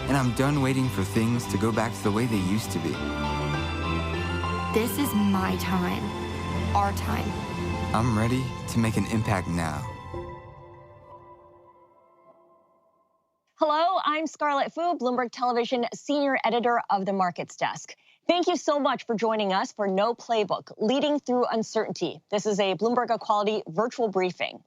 And I'm done waiting for things to go back to the way they used to be. This is my time. Our time. I'm ready to make an impact now. Hello, I'm Scarlet Fu, Bloomberg Television Senior Editor of the Markets Desk. Thank you so much for joining us for No Playbook, Leading Through Uncertainty. This is a Bloomberg Equality virtual briefing.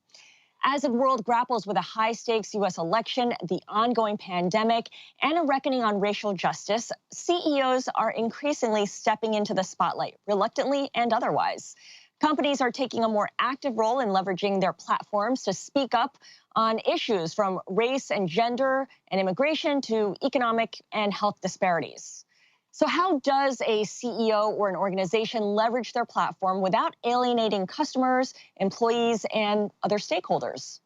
As the world grapples with a high-stakes U.S. election, the ongoing pandemic, and a reckoning on racial justice, CEOs are increasingly stepping into the spotlight, reluctantly and otherwise. Companies are taking a more active role in leveraging their platforms to speak up on issues from race and gender and immigration to economic and health disparities. So how does a CEO or an organization leverage their platform without alienating customers, employees, and other stakeholders?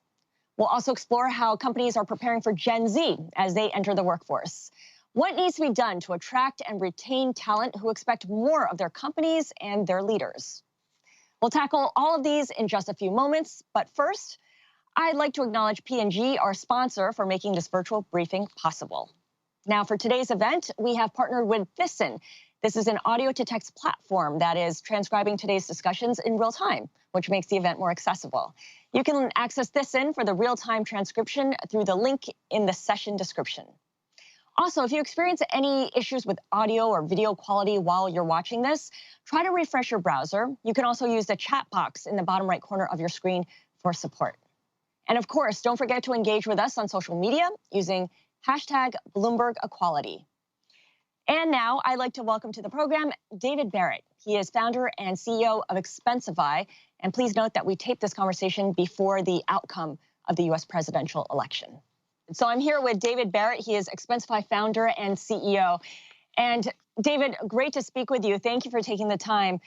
We'll also explore how companies are preparing for Gen Z as they enter the workforce. What needs to be done to attract and retain talent who expect more of their companies and their leaders? We'll tackle all of these in just a few moments, but first, I'd like to acknowledge P&G, our sponsor, for making this virtual briefing possible. Now, for today's event, we have partnered with Thyssen. This is an audio-to-text platform that is transcribing today's discussions in real time, which makes the event more accessible. You can access Thyssen for the real-time transcription through the link in the session description. Also, if you experience any issues with audio or video quality while you're watching this, try to refresh your browser. You can also use the chat box in the bottom right corner of your screen for support. And of course, don't forget to engage with us on social media using #BloombergEquality. And now I'd like to welcome to the program David Barrett. He is founder and CEO of Expensify. And please note that we taped this conversation before the outcome of the U.S. presidential election. So I'm here with David Barrett. He is Expensify founder and CEO. And David, great to speak with you. Thank you for taking the time.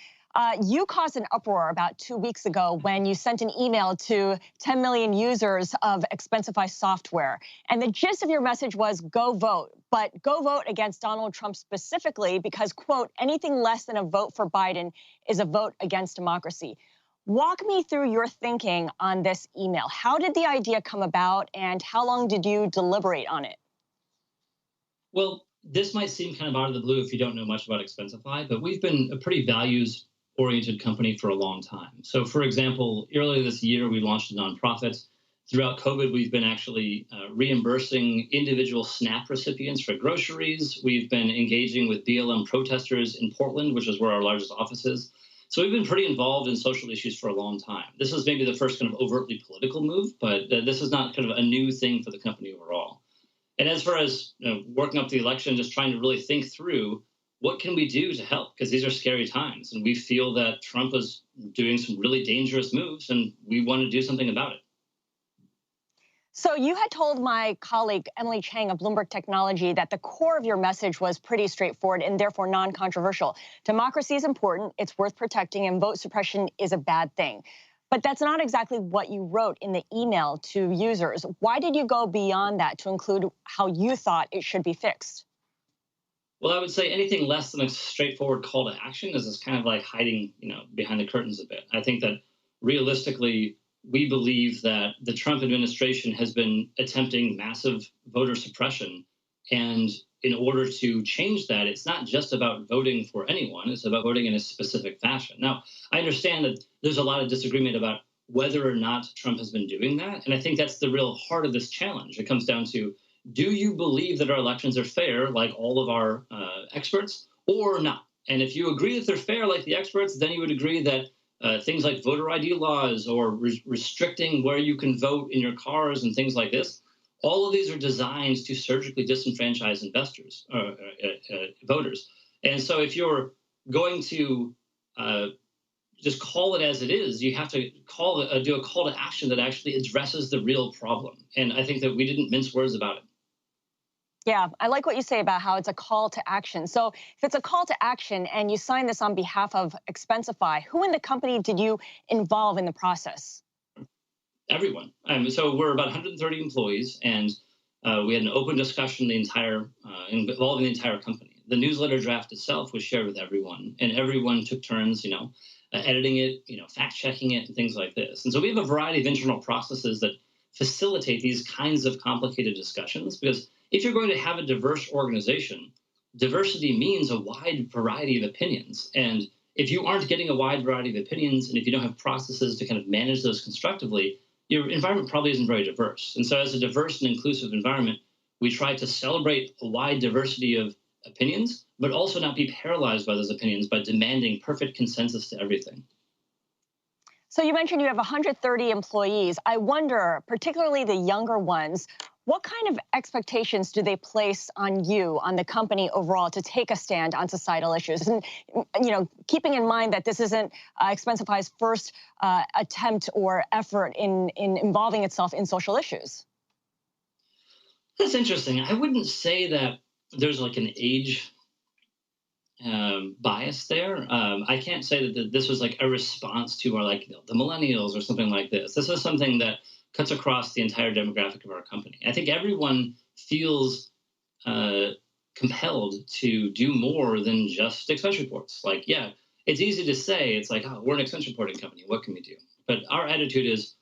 You caused an uproar about 2 weeks ago when you sent an email to 10 million users of Expensify software. And the gist of your message was go vote, but go vote against Donald Trump specifically because, quote, anything less than a vote for Biden is a vote against democracy. Walk me through your thinking on this email. How did the idea come about and how long did you deliberate on it? Well, this might seem kind of out of the blue if you don't know much about Expensify, but we've been a pretty values-oriented company for a long time. So, for example, earlier this year, we launched a nonprofit. Throughout COVID, we've been actually reimbursing individual SNAP recipients for groceries. We've been engaging with BLM protesters in Portland, which is where our largest office is. So we've been pretty involved in social issues for a long time. This is maybe the first kind of overtly political move, but this is not kind of a new thing for the company overall. And as far as working up the election, just trying to really think through what can we do to help? Because these are scary times, and we feel that Trump is doing some really dangerous moves, and we want to do something about it. So you had told my colleague, Emily Chang of Bloomberg Technology, that the core of your message was pretty straightforward and therefore non-controversial. Democracy is important, it's worth protecting, and vote suppression is a bad thing. But that's not exactly what you wrote in the email to users. Why did you go beyond that to include how you thought it should be fixed? Well, I would say anything less than a straightforward call to action is kind of like hiding, behind the curtains a bit. I think that realistically, we believe that the Trump administration has been attempting massive voter suppression. And in order to change that, it's not just about voting for anyone, it's about voting in a specific fashion. Now, I understand that there's a lot of disagreement about whether or not Trump has been doing that. And I think that's the real heart of this challenge. It comes down to, do you believe that our elections are fair, like all of our experts, or not? And if you agree that they're fair, like the experts, then you would agree that things like voter ID laws or restricting where you can vote in your cars and things like this, all of these are designed to surgically disenfranchise voters. And so if you're going to just call it as it is, you have to do a call to action that actually addresses the real problem. And I think that we didn't mince words about it. Yeah, I like what you say about how it's a call to action. So if it's a call to action and you sign this on behalf of Expensify, who in the company did you involve in the process? Everyone. So we're about 130 employees, and we had an open discussion involving the entire company. The newsletter draft itself was shared with everyone, and everyone took turns, editing it, fact-checking it, and things like this. And so we have a variety of internal processes that facilitate these kinds of complicated discussions, because if you're going to have a diverse organization, diversity means a wide variety of opinions. And if you aren't getting a wide variety of opinions, and if you don't have processes to kind of manage those constructively, your environment probably isn't very diverse. And so as a diverse and inclusive environment, we try to celebrate a wide diversity of opinions, but also not be paralyzed by those opinions by demanding perfect consensus to everything. So you mentioned you have 130 employees. I wonder, particularly the younger ones, what kind of expectations do they place on you, on the company overall, to take a stand on societal issues? And, keeping in mind that this isn't Expensify's first attempt or effort in involving itself in social issues. That's interesting. I wouldn't say that there's like an age bias there. I can't say that this was like a response to our the millennials or something like this. This is something that cuts across the entire demographic of our company. I think everyone feels compelled to do more than just expense reports. Yeah, it's easy to say, it's like, oh, we're an expense reporting company. What can we do? But our attitude is,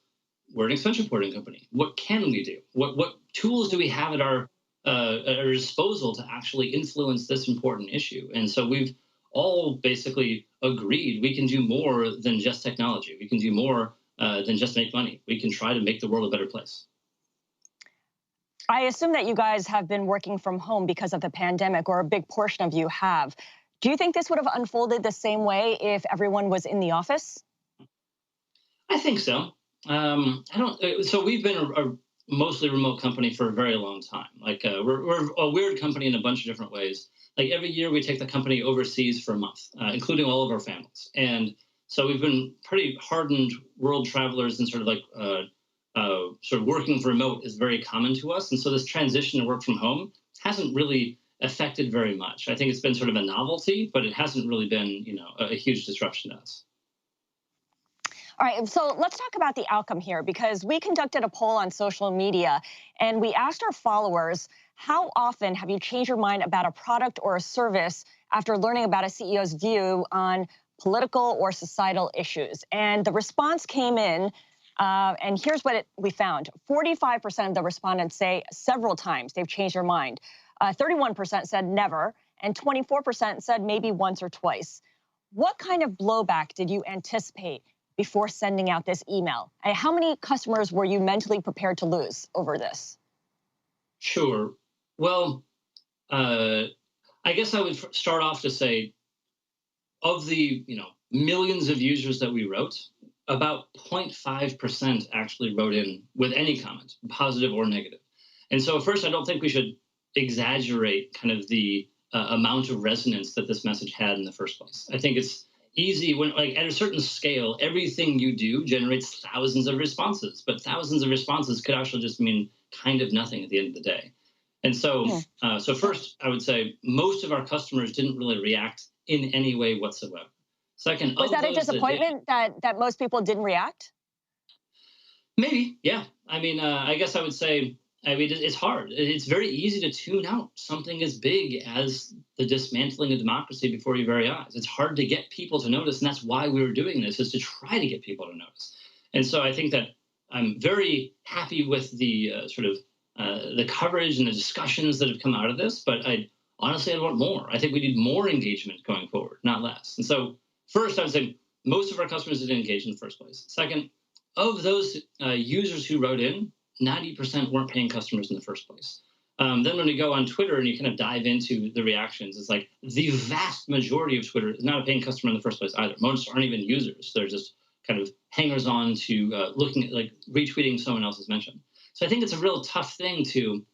we're an expense reporting company. What can we do? What tools do we have at our disposal to actually influence this important issue? And so we've all basically agreed we can do more than just technology. We can do more than just make money. We can try to make the world a better place. I assume that you guys have been working from home because of the pandemic, or a big portion of you have. Do you think this would have unfolded the same way if everyone was in the office? I think so. So we've been a mostly remote company for a very long time. We're a weird company in a bunch of different ways. Every year we take the company overseas for a month, including all of our families. And so we've been pretty hardened world travelers, and sort of working remote is very common to us. And so this transition to work from home hasn't really affected very much. I think it's been sort of a novelty, but it hasn't really been, a huge disruption to us. All right, so let's talk about the outcome here, because we conducted a poll on social media and we asked our followers, how often have you changed your mind about a product or a service after learning about a CEO's view on political or societal issues? And the response came in, and here's what we found. 45% of the respondents say several times they've changed their mind. 31% said never, and 24% said maybe once or twice. What kind of blowback did you anticipate before sending out this email? And how many customers were you mentally prepared to lose over this? Sure. Well, I guess I would start off to say, of the millions of users that we wrote, about 0.5% actually wrote in with any comment, positive or negative. And so first, I don't think we should exaggerate kind of the amount of resonance that this message had in the first place. I think it's easy when, at a certain scale, everything you do generates thousands of responses, but thousands of responses could actually just mean kind of nothing at the end of the day. And so, so first, I would say most of our customers didn't really react in any way whatsoever. Second, was that a disappointment that most people didn't react? Maybe, yeah. I guess I would say, it's hard. It's very easy to tune out something as big as the dismantling of democracy before your very eyes. It's hard to get people to notice, and that's why we were doing this, is to try to get people to notice. And so I think that I'm very happy with the the coverage and the discussions that have come out of this, but honestly, I want more. I think we need more engagement going forward, not less. And so first, I would say most of our customers didn't engage in the first place. Second, of those users who wrote in, 90% weren't paying customers in the first place. Then when you go on Twitter and you kind of dive into the reactions, it's like the vast majority of Twitter is not a paying customer in the first place either. Most aren't even users. They're just kind of hangers on to looking at, retweeting someone else's mention. So I think it's a real tough thing to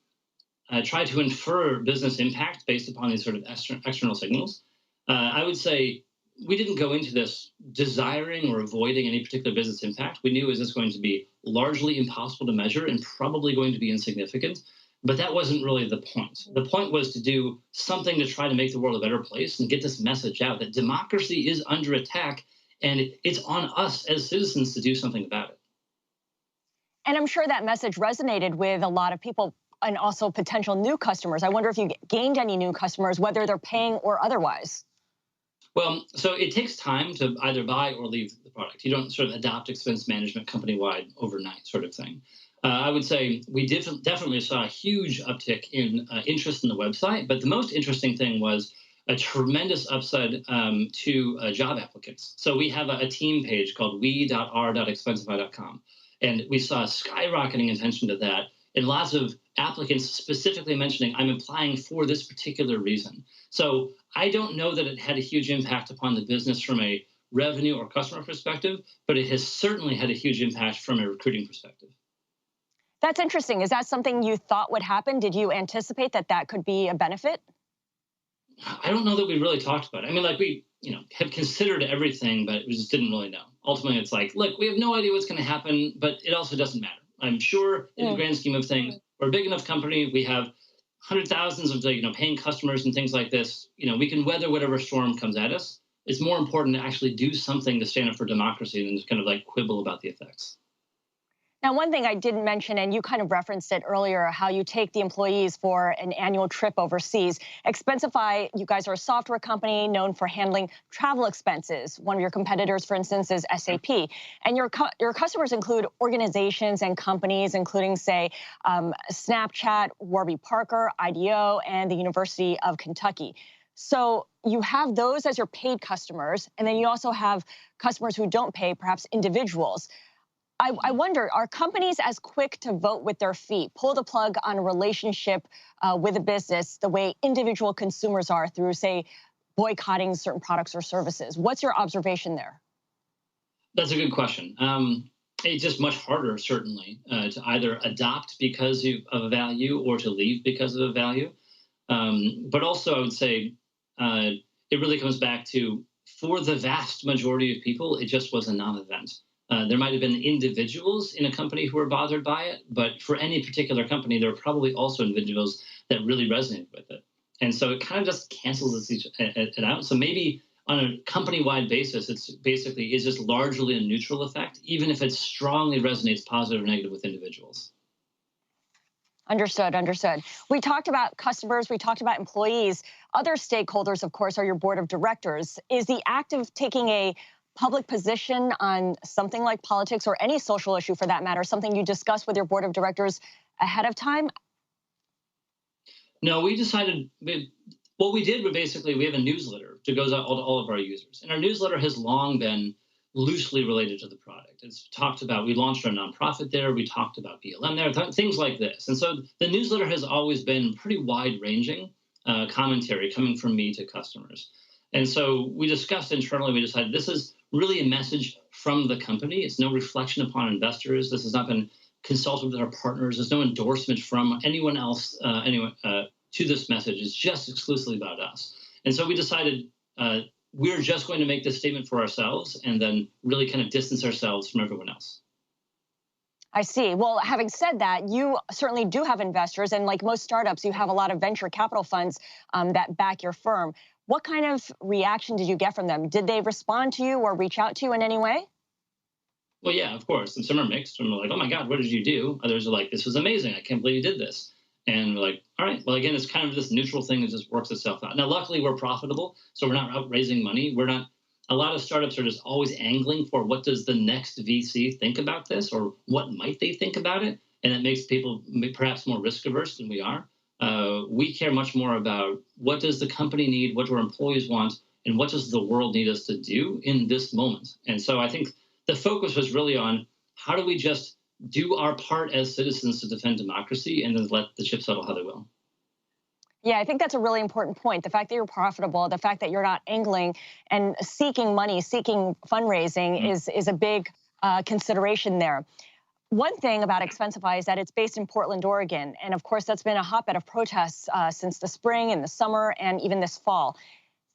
try to infer business impact based upon these sort of external signals. I would say we didn't go into this desiring or avoiding any particular business impact. We knew it was going to be largely impossible to measure and probably going to be insignificant, but that wasn't really the point. The point was to do something to try to make the world a better place and get this message out that democracy is under attack, and it's on us as citizens to do something about it. And I'm sure that message resonated with a lot of people, and also potential new customers. I wonder if you gained any new customers, whether they're paying or otherwise. Well, so it takes time to either buy or leave the product. You don't sort of adopt expense management company-wide overnight sort of thing. I would say we definitely saw a huge uptick in interest in the website, but the most interesting thing was a tremendous upside to job applicants. So we have a team page called we.r.expensify.com, and we saw skyrocketing attention to that, and lots of applicants specifically mentioning, I'm applying for this particular reason. So I don't know that it had a huge impact upon the business from a revenue or customer perspective, but it has certainly had a huge impact from a recruiting perspective. That's interesting. Is that something you thought would happen? Did you anticipate that that could be a benefit? I don't know that we really talked about it. I mean, like we, have considered everything, but we just didn't really know. Ultimately, it's like, look, we have no idea what's going to happen, but it also doesn't matter. I'm sure in the grand scheme of things, we're a big enough company. We have hundred thousands of paying customers and things like this. We can weather whatever storm comes at us. It's more important to actually do something to stand up for democracy than just kind of like quibble about the effects. Now, one thing I didn't mention, and you kind of referenced it earlier, how you take the employees for an annual trip overseas. Expensify, you guys are a software company known for handling travel expenses. One of your competitors, for instance, is SAP. And your customers include organizations and companies, including, say, Snapchat, Warby Parker, IDEO, and the University of Kentucky. So you have those as your paid customers, and then you also have customers who don't pay, perhaps individuals. I wonder, are companies as quick to vote with their feet, pull the plug on a relationship with a business the way individual consumers are through, say, boycotting certain products or services? What's your observation there? That's a good question. It's just much harder, certainly, to either adopt because of a value or to leave because of a value. But also, I would say it really comes back to, for the vast majority of people, it just was a non-event. There might have been individuals in a company who were bothered by it, but for any particular company, there are probably also individuals that really resonate with it. And so it kind of just cancels it out. So maybe on a company-wide basis, it's basically is just largely a neutral effect, even if it strongly resonates positive or negative with individuals. Understood, understood. We talked about customers, we talked about employees. Other stakeholders, of course, are your board of directors. Is the act of taking a public position on something like politics or any social issue for that matter, something you discussed with your board of directors ahead of time? No, we decided, what we did was basically, we have a newsletter that goes out to all of our users. And our newsletter has long been loosely related to the product. It's talked about, we launched our nonprofit there, we talked about BLM there, things like this. And so the newsletter has always been pretty wide-ranging commentary coming from me to customers. And so we discussed internally, we decided this is really a message from the company. It's no reflection upon investors. This has not been consulted with our partners. There's no endorsement from anyone else to this message. It's just exclusively about us. And so we decided we're just going to make this statement for ourselves and then really kind of distance ourselves from everyone else. I see. Well, having said that, you certainly do have investors, and like most startups, you have a lot of venture capital funds that back your firm. What kind of reaction did you get from them? Did they respond to you or reach out to you in any way? Well, yeah, of course. And some are mixed. Some are like, oh my God, what did you do? Others are like, this was amazing. I can't believe you did this. And we're like, all right, well, again, it's kind of this neutral thing that just works itself out. Now, luckily, we're profitable, so we're not out raising money. We're not, a lot of startups are just always angling for what does the next VC think about this, or what might they think about it? And it makes people perhaps more risk averse than we are. We care much more about what does the company need, what do our employees want, and what does the world need us to do in this moment. And so I think the focus was really on how do we just do our part as citizens to defend democracy and then let the chips settle how they will. Yeah, I think that's a really important point. The fact that you're profitable, the fact that you're not angling and seeking money, seeking fundraising is a big consideration there. One thing about Expensify is that it's based in Portland, Oregon. And of course, that's been a hotbed of protests since the spring and the summer and even this fall.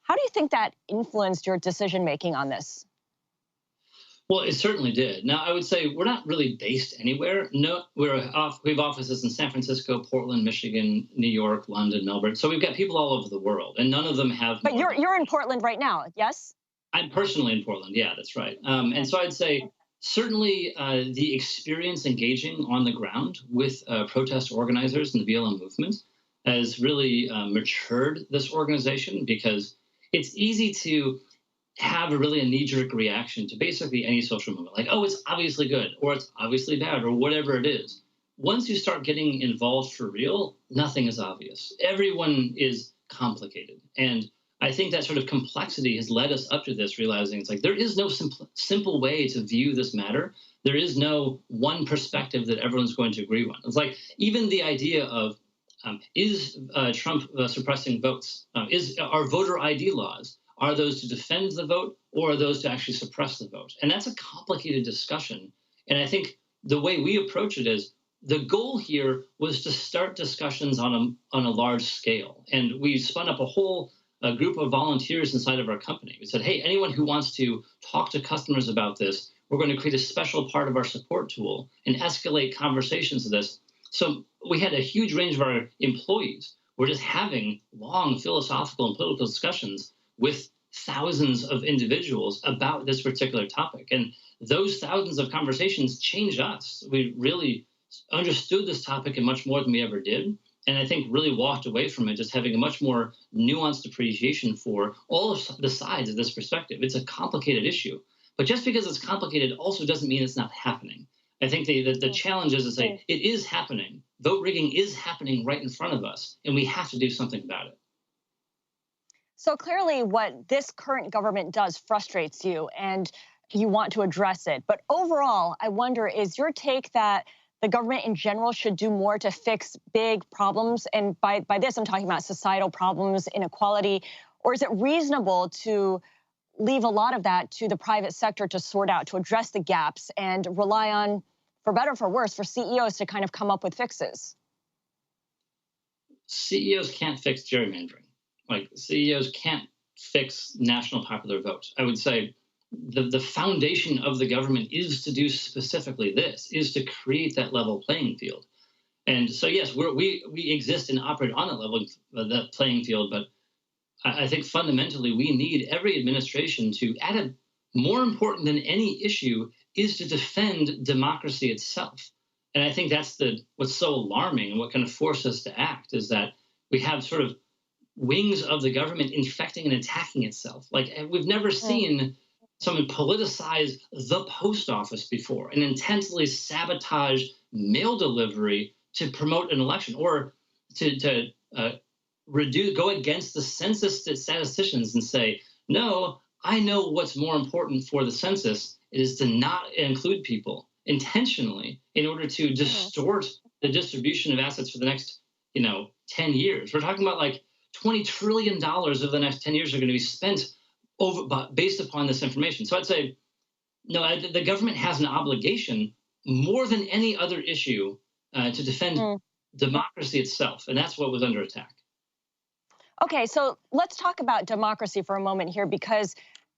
How do you think that influenced your decision-making on this? Well, it certainly did. Now, I would say we're not really based anywhere. No, we have offices in San Francisco, Portland, Michigan, New York, London, Melbourne. So we've got people all over the world, and none of them have. But you're in Portland right now, yes? I'm personally in Portland. Yeah, that's right. And so I'd say certainly the experience engaging on the ground with protest organizers and the BLM movement has really matured this organization, because it's easy to have a knee-jerk reaction to basically any social movement, like, oh, it's obviously good, or it's obviously bad, or whatever it is. once you start getting involved for real, nothing is obvious. Everyone is complicated. And I think that sort of complexity has led us up to this, realizing it's like there is no simple way to view this matter. There is no one perspective that everyone's going to agree on. It's like even the idea of is Trump suppressing votes? Are voter ID laws, are those to defend the vote or are those to actually suppress the vote? And that's a complicated discussion. And I think the way we approach it is the goal here was to start discussions on a large scale. And we spun up a group of volunteers inside of our company. We said, hey, anyone who wants to talk to customers about this, we're going to create a special part of our support tool and escalate conversations of this. So we had a huge range of our employees. We're just having long philosophical and political discussions with thousands of individuals about this particular topic. And those thousands of conversations changed us. We really understood this topic and much more than we ever did. And I think really walked away from it just having a much more nuanced appreciation for all of the sides of this perspective. It's a complicated issue. But just because it's complicated also doesn't mean it's not happening. I think the challenge is to say it is happening. Vote rigging is happening right in front of us, and we have to do something about it. So clearly what this current government does frustrates you and you want to address it. But overall, I wonder, is your take that the government in general should do more to fix big problems? And by this, I'm talking about societal problems, inequality. Or is it reasonable to leave a lot of that to the private sector to sort out, to address the gaps, and rely on, for better or for worse, for CEOs to kind of come up with fixes? CEOs can't fix gerrymandering. Like, CEOs can't fix national popular vote. I would say the foundation of the government is to do specifically this, is to create that level playing field. And so, yes, we exist and operate on that level, that playing field, but I think fundamentally we need every administration to, more important than any issue, is to defend democracy itself. And I think that's what's so alarming and what kind of forced us to act is that we have sort of wings of the government infecting and attacking itself. Like, we've never seen someone politicize the post office before and intensely sabotage mail delivery to promote an election, or to go against the census statisticians and say, no, I know what's more important for the census is to not include people intentionally in order to distort the distribution of assets for the next 10 years. We're talking about like $20 trillion over the next 10 years are going to be spent based upon this information. So I'd say, no, the government has an obligation more than any other issue to defend democracy itself. And that's what was under attack. Okay, so let's talk about democracy for a moment here, because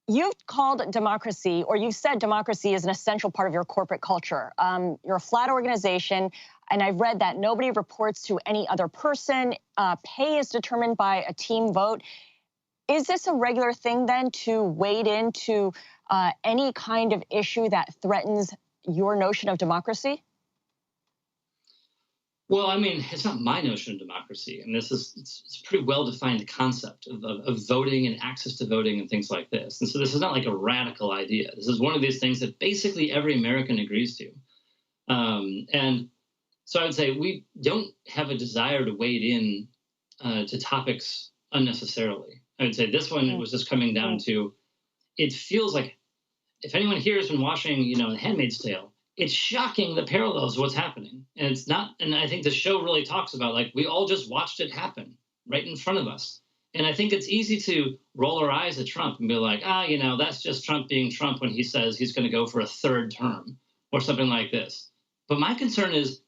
you've called democracy, or you've said democracy is an essential part of your corporate culture. You're a flat organization, and I've read that nobody reports to any other person. Pay is determined by a team vote. Is this a regular thing then to wade into any kind of issue that threatens your notion of democracy? Well, I mean, it's not my notion of democracy. And it's a pretty well-defined concept of voting and access to voting and things like this. And so this is not like a radical idea. This is one of these things that basically every American agrees to. And so I would say we don't have a desire to wade in to topics unnecessarily. I would say this one was just coming down to, it feels like, if anyone here has been watching, The Handmaid's Tale, it's shocking the parallels of what's happening. And it's not, and I think the show really talks about, like, we all just watched it happen right in front of us. And I think it's easy to roll our eyes at Trump and be like, that's just Trump being Trump when he says he's going to go for a third term or something like this. But my concern is,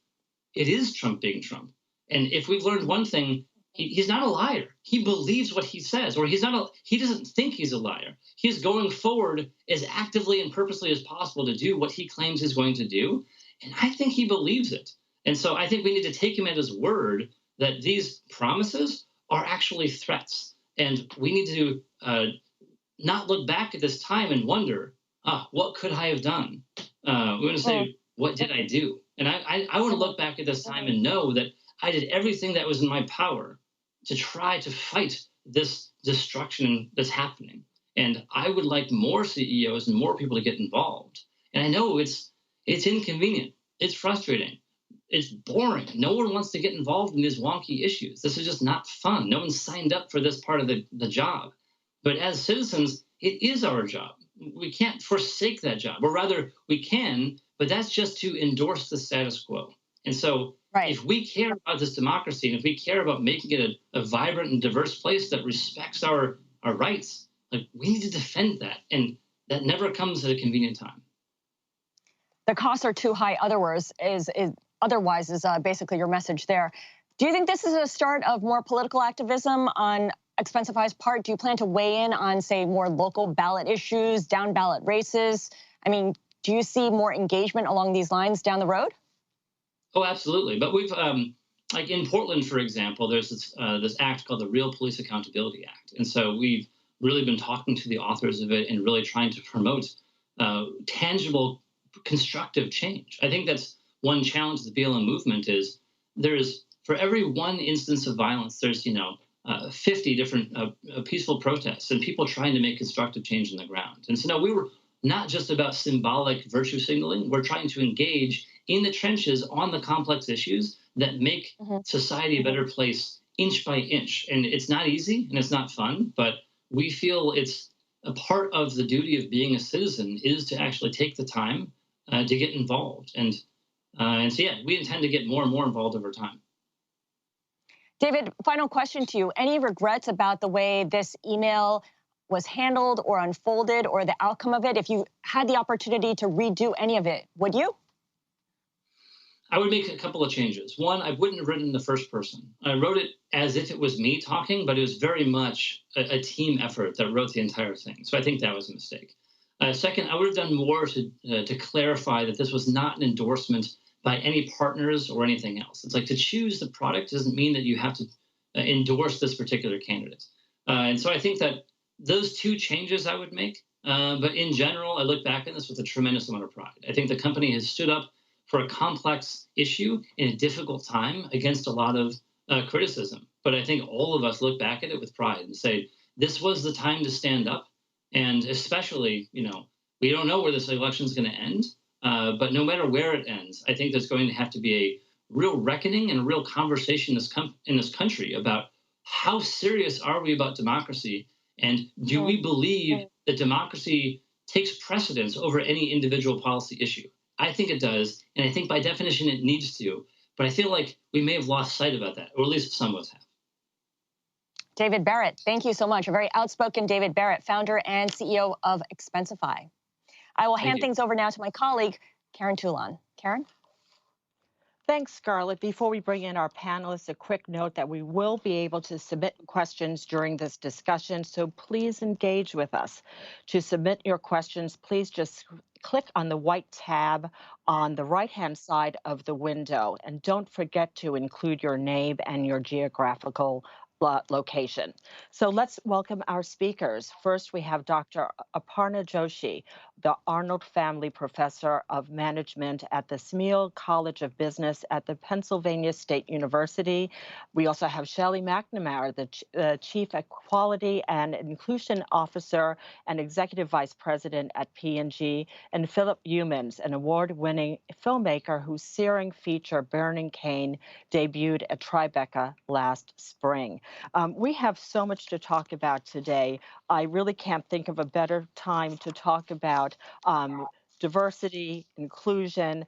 it is Trump being Trump. And if we've learned one thing, he's not a liar. He believes what he says, or he doesn't think he's a liar. He's going forward as actively and purposely as possible to do what he claims he's going to do. And I think he believes it. And so I think we need to take him at his word that these promises are actually threats. And we need to not look back at this time and wonder, what could I have done? We want to say, what did I do? And I want to look back at this time and know that I did everything that was in my power to try to fight this destruction that's happening. And I would like more CEOs and more people to get involved. And I know it's inconvenient. It's frustrating. it's boring. No one wants to get involved in these wonky issues. This is just not fun. No one signed up for this part of the job. But as citizens, it is our job. We can't forsake that job, or rather, we can, but that's just to endorse the status quo. And so, if we care about this democracy, and if we care about making it a vibrant and diverse place that respects our rights, like, we need to defend that, and that never comes at a convenient time. The costs are too high. Otherwise, is basically your message there. Do you think this is a start of more political activism on Expensify's part? Do you plan to weigh in on, say, more local ballot issues, down ballot races? I mean, do you see more engagement along these lines down the road? Oh, absolutely. But we've, like in Portland, for example, there's this act called the Real Police Accountability Act. And so we've really been talking to the authors of it and really trying to promote tangible, constructive change. I think that's one challenge of the BLM movement is for every one instance of violence, there's, 50 different peaceful protests and people trying to make constructive change on the ground. And so now we were not just about symbolic virtue signaling. We're trying to engage in the trenches on the complex issues that make society a better place inch by inch. And it's not easy and it's not fun, but we feel it's a part of the duty of being a citizen is to actually take the time to get involved. And so, yeah, we intend to get more and more involved over time. David, final question to you. Any regrets about the way this email was handled or unfolded or the outcome of it? If you had the opportunity to redo any of it, would you? I would make a couple of changes. One, I wouldn't have written in the first person. I wrote it as if it was me talking, but it was very much a team effort that wrote the entire thing. So I think that was a mistake. Second, I would have done more to clarify that this was not an endorsement by any partners or anything else. It's like to choose the product doesn't mean that you have to endorse this particular candidate. And so I think that those two changes I would make. But in general, I look back at this with a tremendous amount of pride. I think the company has stood up for a complex issue in a difficult time against a lot of criticism. But I think all of us look back at it with pride and say, this was the time to stand up. And especially, we don't know where this election is going to end. But no matter where it ends, I think there's going to have to be a real reckoning and a real conversation in this country about how serious are we about democracy, and do we believe that democracy takes precedence over any individual policy issue? I think it does, and I think by definition it needs to. But I feel like we may have lost sight about that, or at least some of us have. David Barrett, thank you so much. A very outspoken David Barrett, founder and CEO of Expensify. I will hand things over now to my colleague, Karen Toulon. Karen? Thanks, Scarlet. Before we bring in our panelists, a quick note that we will be able to submit questions during this discussion, so please engage with us. To submit your questions, please just click on the white tab on the right-hand side of the window, and don't forget to include your name and your geographical location. So let's welcome our speakers. First, we have Dr.Aparna Joshi, the Arnold Family Professor of Management at the Smeal College of Business at the Pennsylvania State University. We also have Shelly MoNamara, the Chief Equality and Inclusion Officer and Executive Vice President at P&G, and Phillip Youmans, an award-winning filmmaker whose searing feature Burning Cane debuted at Tribeca last spring. We have so much to talk about today. I really can't think of a better time to talk about diversity, inclusion,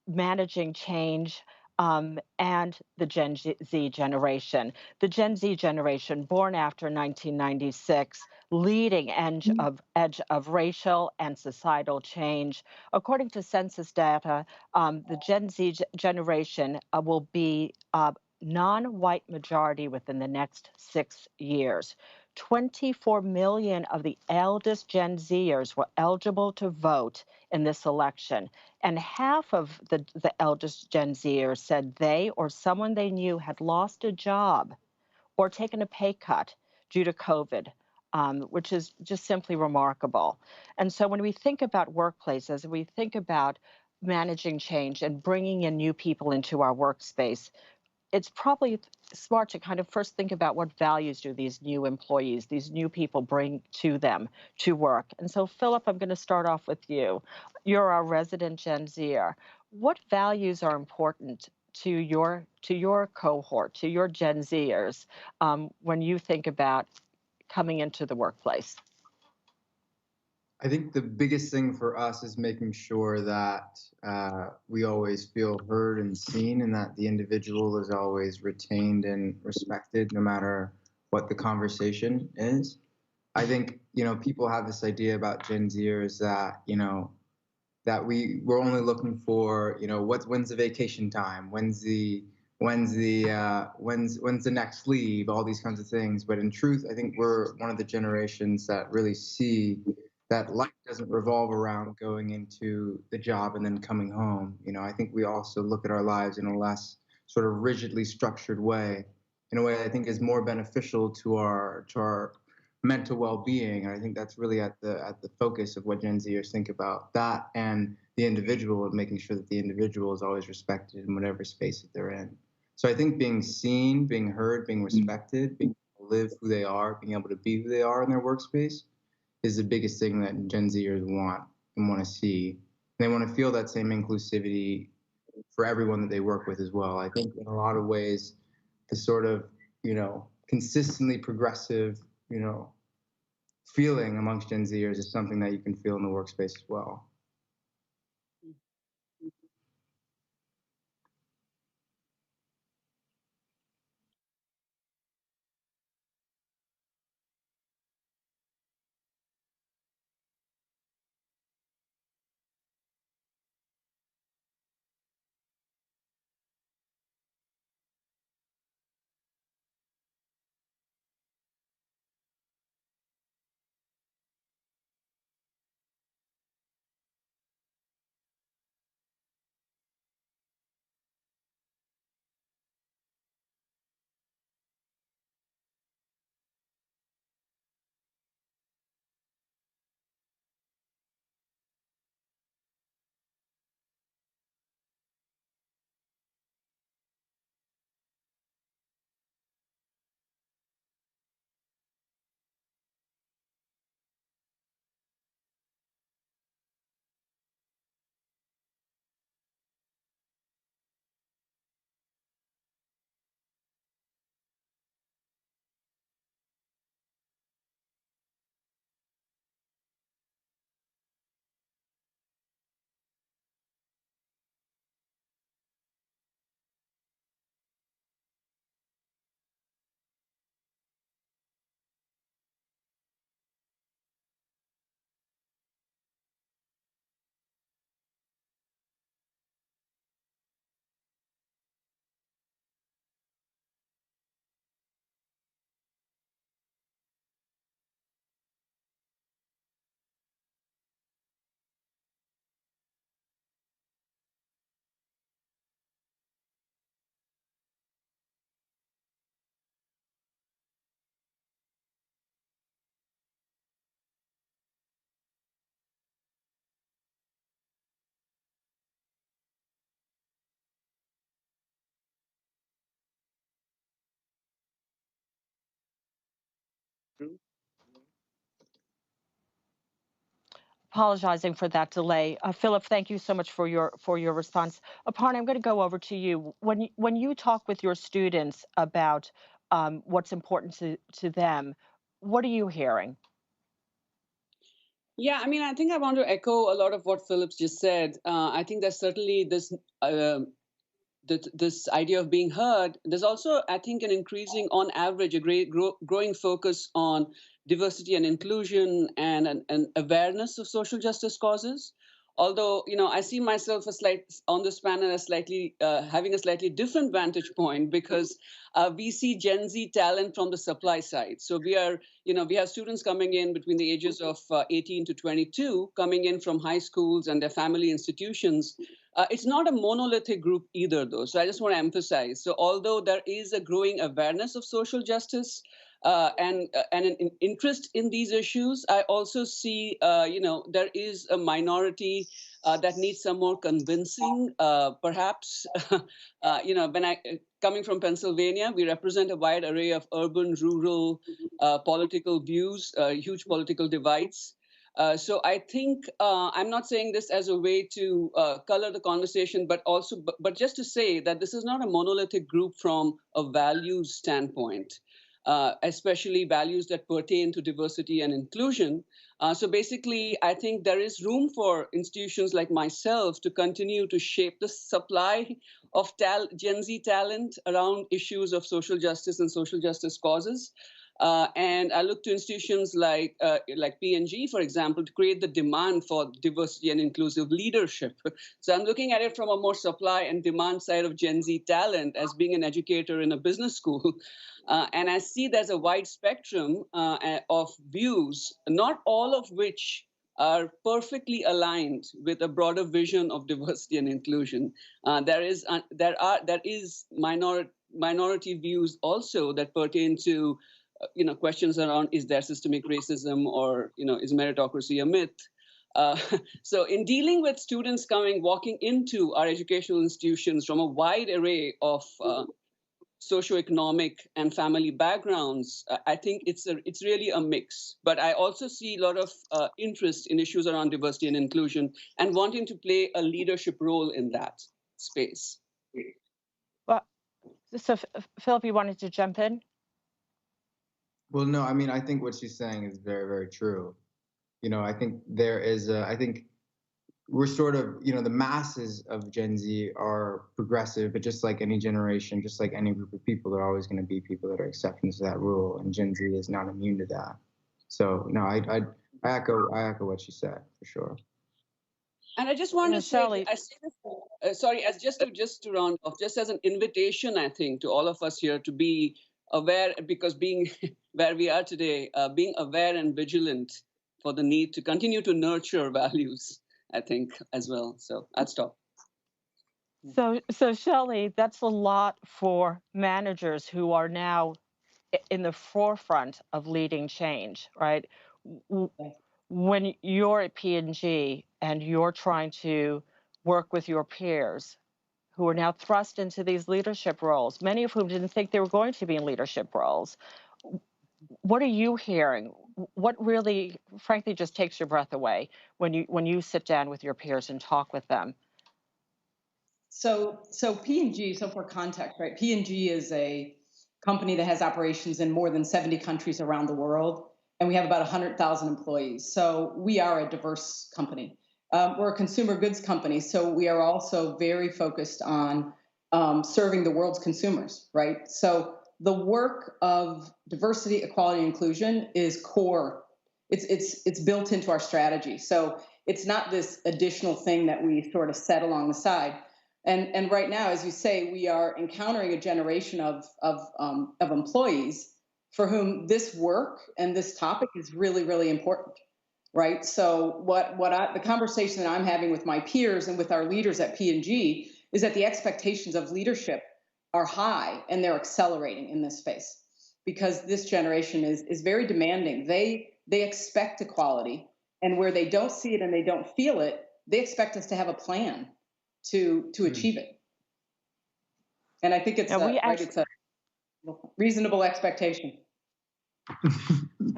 managing change, and the Gen Z generation. The Gen Z generation, born after 1996, leading edge of racial and societal change. According to census data, the Gen Z generation will be non-white majority within the next 6 years. 24 million of the eldest Gen Zers were eligible to vote in this election. And half of the eldest Gen Zers said they or someone they knew had lost a job or taken a pay cut due to COVID, which is just simply remarkable. And so when we think about workplaces, we think about managing change and bringing in new people into our workspace, it's probably smart to kind of first think about what values do these new employees, these new people bring to them to work. And so, Phillip, I'm going to start off with you. You're our resident Gen Zer. What values are important to your cohort, to your Gen Zers, when you think about coming into the workplace? I think the biggest thing for us is making sure that we always feel heard and seen, and that the individual is always retained and respected, no matter what the conversation is. I think people have this idea about Gen Zers that that we're only looking for when's the vacation time, when's the next leave, all these kinds of things. But in truth, I think we're one of the generations that really see that life doesn't revolve around going into the job and then coming home. I think we also look at our lives in a less sort of rigidly structured way, in a way I think is more beneficial to our mental well-being. And I think that's really at the focus of what Gen Zers think about, that and the individual, and making sure that the individual is always respected in whatever space that they're in. So I think being seen, being heard, being respected, being able to live who they are, being able to be who they are in their workspace is the biggest thing that Gen Zers want and want to see. They want to feel that same inclusivity for everyone that they work with as well. I think in a lot of ways, the sort of, consistently progressive, feeling amongst Gen Zers is something that you can feel in the workspace as well. Apologizing for that delay. Philip, thank you so much for your response. Aparna, I'm going to go over to you. When you talk with your students about what's important to them, what are you hearing? Yeah, I mean, I think I want to echo a lot of what Philip's just said. I think there's certainly this idea of being heard. There's also, I think, an increasing, on average, a growing focus on diversity and inclusion and an awareness of social justice causes. Although, I see myself on this panel as slightly having a slightly different vantage point, because we see Gen Z talent from the supply side. So we have students coming in between the ages of 18 to 22, coming in from high schools and their family institutions. It's not a monolithic group either, though. So I just want to emphasize. So although there is a growing awareness of social justice and an interest in these issues, I also see, there is a minority that needs some more convincing. Perhaps, coming from Pennsylvania, we represent a wide array of urban, rural political views, huge political divides. So I think I'm not saying this as a way to color the conversation, but also, but just to say that this is not a monolithic group from a values standpoint, especially values that pertain to diversity and inclusion. So basically, I think there is room for institutions like myself to continue to shape the supply of Gen Z talent around issues of social justice and social justice causes. And I look to institutions like P&G, for example, to create the demand for diversity and inclusive leadership. So I'm looking at it from a more supply and demand side of Gen Z talent as being an educator in a business school. And I see there's a wide spectrum of views, not all of which are perfectly aligned with a broader vision of diversity and inclusion. There is minority views also that pertain to questions around, is there systemic racism, or is meritocracy a myth? So in dealing with students walking into our educational institutions from a wide array of socioeconomic and family backgrounds, I think it's really a mix. But I also see a lot of interest in issues around diversity and inclusion and wanting to play a leadership role in that space. Well, so Philip, you wanted to jump in? Well, no, I mean, I think what she's saying is very, very true. I think there is I think we're sort of, the masses of Gen Z are progressive, but just like any generation, just like any group of people, there are always going to be people that are exceptions to that rule, and Gen Z is not immune to that. So no, I echo what she said for sure. And I just want to say, Shelly, I say this, sorry, as just to round off, just as an invitation, I think, to all of us here to be aware, because being where we are today, being aware and vigilant for the need to continue to nurture values, I think, as well. So I'll stop. So Shelly, that's a lot for managers who are now in the forefront of leading change, right? When you're at P&G and you're trying to work with your peers who are now thrust into these leadership roles, many of whom didn't think they were going to be in leadership roles, what are you hearing? What really, frankly, just takes your breath away when you sit down with your peers and talk with them? So P&G, so for context, right? P&G is a company that has operations in more than 70 countries around the world, and we have about 100,000 employees. So we are a diverse company. We're a consumer goods company, so we are also very focused on serving the world's consumers, right? So the work of diversity, equality, and inclusion is core. It's built into our strategy. So it's not this additional thing that we sort of set along the side. And right now, as you say, we are encountering a generation of employees for whom this work and this topic is really, really important, right? So the conversation that I'm having with my peers and with our leaders at P&G is that the expectations of leadership are high, and they're accelerating in this space because this generation is very demanding. They expect equality, and where they don't see it and they don't feel it, they expect us to have a plan to achieve it. And I think it's it's a reasonable expectation.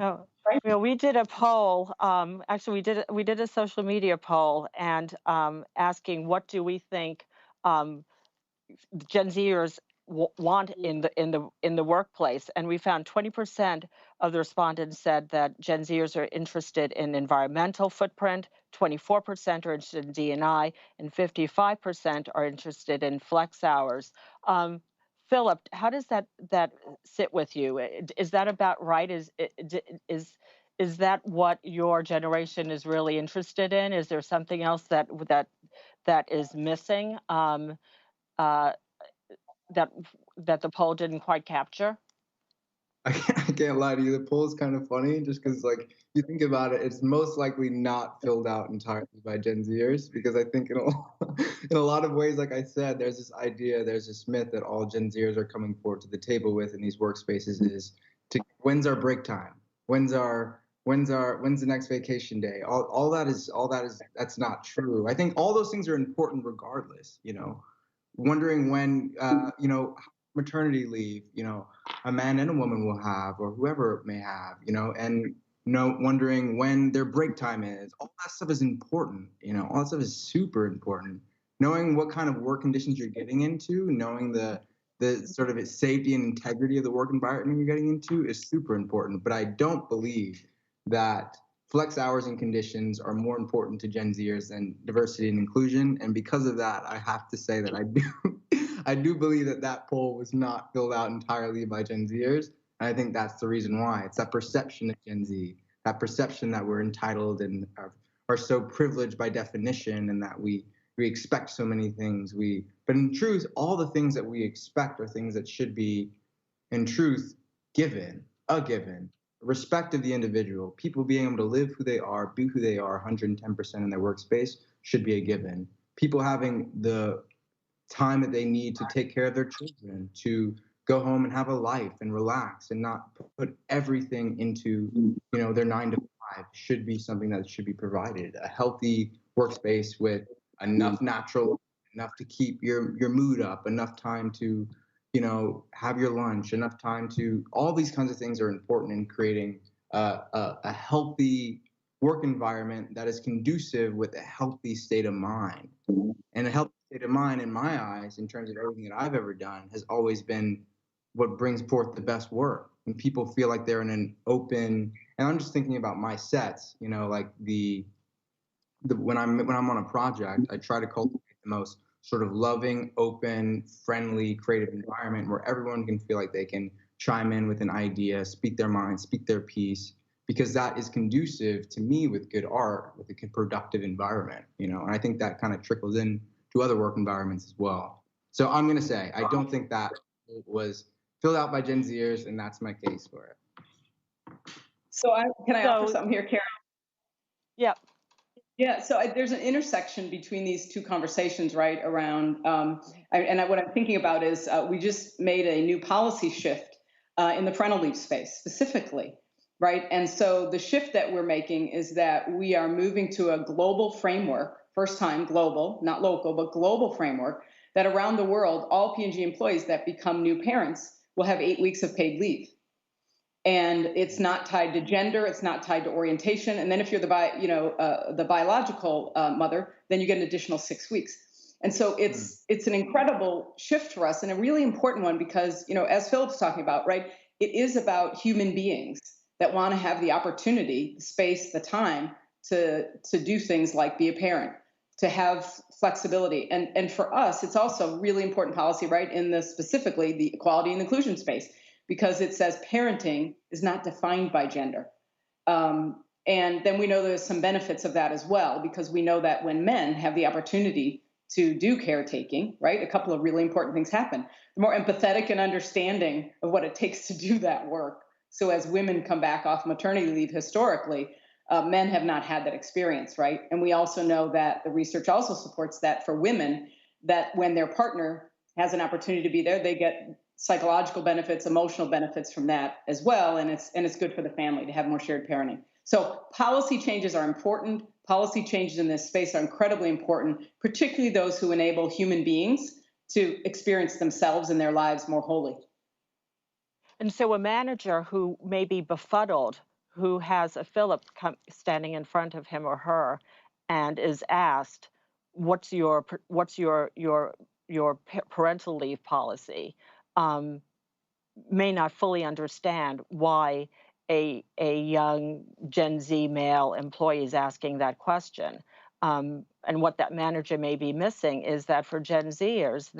Oh, we did a poll. Actually, we did a social media poll and asking what do we think Gen Zers want in the workplace, and we found 20% of the respondents said that Gen Zers are interested in environmental footprint, 24% are interested in D&I, and 55% are interested in flex hours. Philip, how does that sit with you? Is that about right? Is that what your generation is really interested in? Is there something else that is missing? That the poll didn't quite capture? I can't lie to you. The poll is kind of funny just because, like, you think about it, it's most likely not filled out entirely by Gen Zers, because I think in a lot of ways, like I said, there's this myth that all Gen Zers are coming forward to the table with in these workspaces is when's our break time? When's the next vacation day? That's not true. I think all those things are important regardless, wondering when, maternity leave, a man and a woman will have, or whoever may have, and wondering when their break time is. All that stuff is important. All that stuff is super important. Knowing what kind of work conditions you're getting into, knowing the sort of safety and integrity of the work environment you're getting into is super important. But I don't believe that flex hours and conditions are more important to Gen Zers than diversity and inclusion. And because of that, I have to say that I do believe that poll was not filled out entirely by Gen Zers. And I think that's the reason why. It's that perception of Gen Z, that perception that we're entitled and are so privileged by definition, and that we expect so many things. But in truth, all the things that we expect are things that should be, in truth, given. Respect of the individual, people being able to live who they are, be who they are 110% in their workspace should be a given. People having the time that they need to take care of their children, to go home and have a life and relax and not put everything into their 9 to 5 should be something that should be provided. A healthy workspace with enough natural, enough to keep your mood up, enough time to have your lunch, enough time to, all these kinds of things are important in creating a healthy work environment that is conducive with a healthy state of mind. And a healthy state of mind, in my eyes, in terms of everything that I've ever done, has always been what brings forth the best work. When people feel like they're in an open, and I'm just thinking about my sets, like when I'm on a project, I try to cultivate the most sort of loving, open, friendly, creative environment where everyone can feel like they can chime in with an idea, speak their mind, speak their piece, because that is conducive to me with good art, with a productive environment, and I think that kind of trickles in to other work environments as well. So I'm going to say, I don't think that was filled out by Gen Zers, and that's my case for it. So can I offer something here, Karen? Yeah. Yeah, so there's an intersection between these two conversations, right, around, what I'm thinking about is we just made a new policy shift in the parental leave space specifically, right? And so the shift that we're making is that we are moving to a global framework, first time global, not local, but global framework, that around the world, all P&G employees that become new parents will have 8 weeks of paid leave. And it's not tied to gender, it's not tied to orientation. And then if you're the biological mother, then you get an additional 6 weeks. And so it's an incredible shift for us, and a really important one because, as Philip's talking about, right, it is about human beings that want to have the opportunity, the space, the time to do things like be a parent, to have flexibility. And for us, it's also really important policy, right, in the specifically the equality and inclusion space, because it says parenting is not defined by gender. And then we know there's some benefits of that as well, because we know that when men have the opportunity to do caretaking, right, a couple of really important things happen. The more empathetic and understanding of what it takes to do that work. So as women come back off maternity leave historically, men have not had that experience, right? And we also know that the research also supports that for women, that when their partner has an opportunity to be there, they get psychological benefits, emotional benefits from that as well, and it's good for the family to have more shared parenting. So policy changes are important. Policy changes in this space are incredibly important, particularly those who enable human beings to experience themselves and their lives more wholly. And so a manager who may be befuddled, who has a Philip standing in front of him or her, and is asked, "What's your parental leave policy?" May not fully understand why a young Gen Z male employee is asking that question. And what that manager may be missing is that for Gen Zers,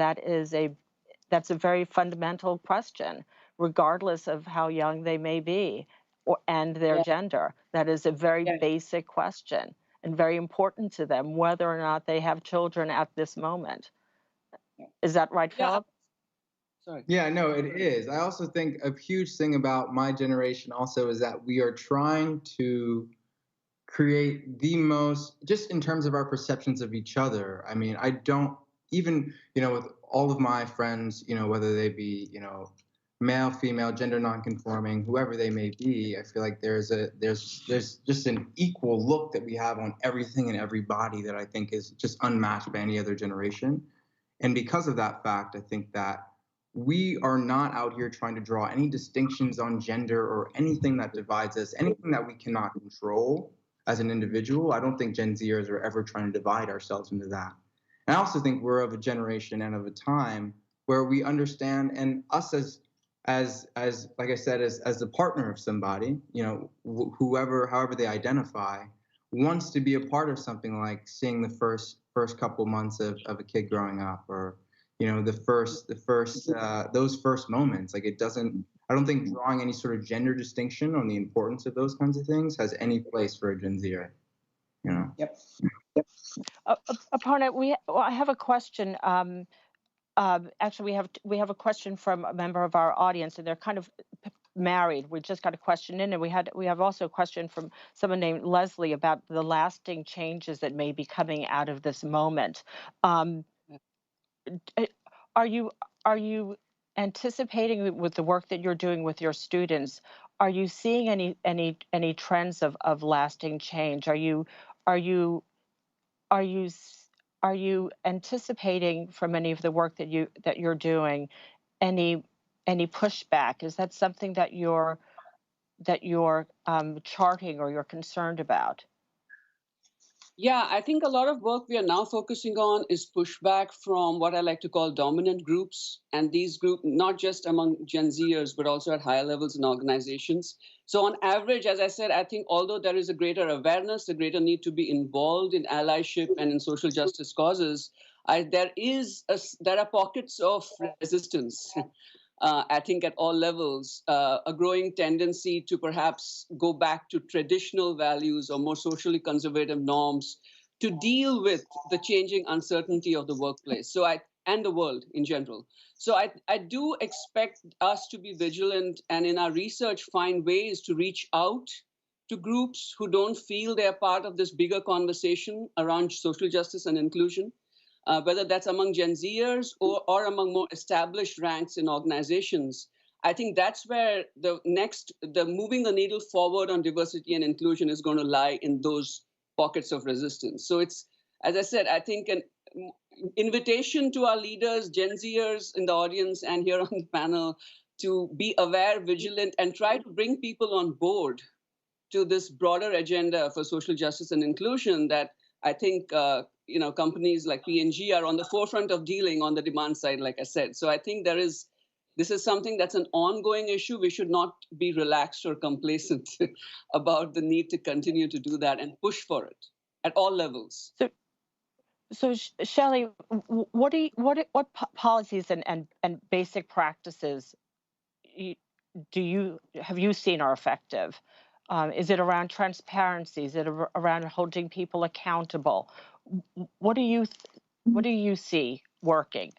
that's a very fundamental question, regardless of how young they may be and their gender. That is a very basic question and very important to them, whether or not they have children at this moment. Is that right, Philip? Sorry. Yeah, no, it is. I also think a huge thing about my generation also is that we are trying to create the most, just in terms of our perceptions of each other. I mean, I don't even, with all of my friends, whether they be, male, female, gender nonconforming, whoever they may be, I feel like there's just an equal look that we have on everything and everybody that I think is just unmatched by any other generation. And because of that fact, I think that we are not out here trying to draw any distinctions on gender or anything that divides us, anything that we cannot control as an individual. I don't think Gen Zers are ever trying to divide ourselves into that. And I also think we're of a generation and of a time where we understand, and us as like I said, as the partner of somebody, you know, however they identify, wants to be a part of something like seeing the first couple months of a kid growing up, or you know, those first moments. Like, I don't think drawing any sort of gender distinction on the importance of those kinds of things has any place for a Gen Zer, you know? Yep. Aparna, I have a question. Actually, we have a question from a member of our audience, and they're kind of married. We just got a question in, and we have also a question from someone named Leslie about the lasting changes that may be coming out of this moment. Are you anticipating, with the work that you're doing with your students, are you seeing any trends of lasting change? Are you anticipating from any of the work that you're doing any pushback? Is that something that you're charting or you're concerned about? Yeah, I think a lot of work we are now focusing on is pushback from what I like to call dominant groups. And these groups, not just among Gen Zers, but also at higher levels in organizations. So on average, as I said, I think although there is a greater awareness, a greater need to be involved in allyship and in social justice causes, there are pockets of resistance. I think at all levels, a growing tendency to perhaps go back to traditional values or more socially conservative norms to deal with the changing uncertainty of the workplace and the world in general. So I do expect us to be vigilant and in our research find ways to reach out to groups who don't feel they're part of this bigger conversation around social justice and inclusion. Whether that's among Gen Zers or among more established ranks in organizations. I think that's where the moving the needle forward on diversity and inclusion is going to lie, in those pockets of resistance. So it's, as I said, I think an invitation to our leaders, Gen Zers in the audience and here on the panel, to be aware, vigilant, and try to bring people on board to this broader agenda for social justice and inclusion that I think companies like P&G are on the forefront of dealing on the demand side, like I said. So I think this is something that's an ongoing issue. We should not be relaxed or complacent about the need to continue to do that and push for it at all levels. So Shelly, what policies and basic practices have you seen are effective? Is it around transparency? Is it around holding people accountable? What do you see working?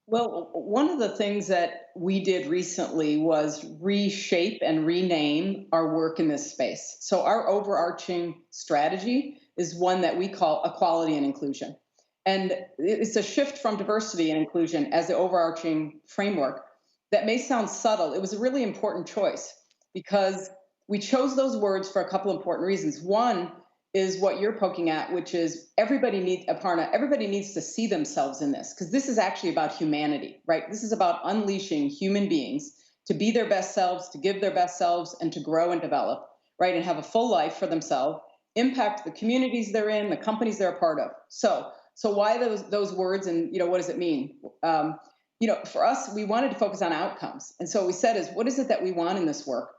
Well, one of the things that we did recently was reshape and rename our work in this space. So our overarching strategy is one that we call equality and inclusion. And it's a shift from diversity and inclusion as the overarching framework. That may sound subtle. It was a really important choice because we chose those words for a couple important reasons. One is what you're poking at, which is everybody needs to see themselves in this, because this is actually about humanity, right? This is about unleashing human beings to be their best selves, to give their best selves, and to grow and develop, right? And have a full life for themselves, impact the communities they're in, the companies they're a part of. So why those words, and what does it mean? For us, we wanted to focus on outcomes. And so what we said is, what is it that we want in this work?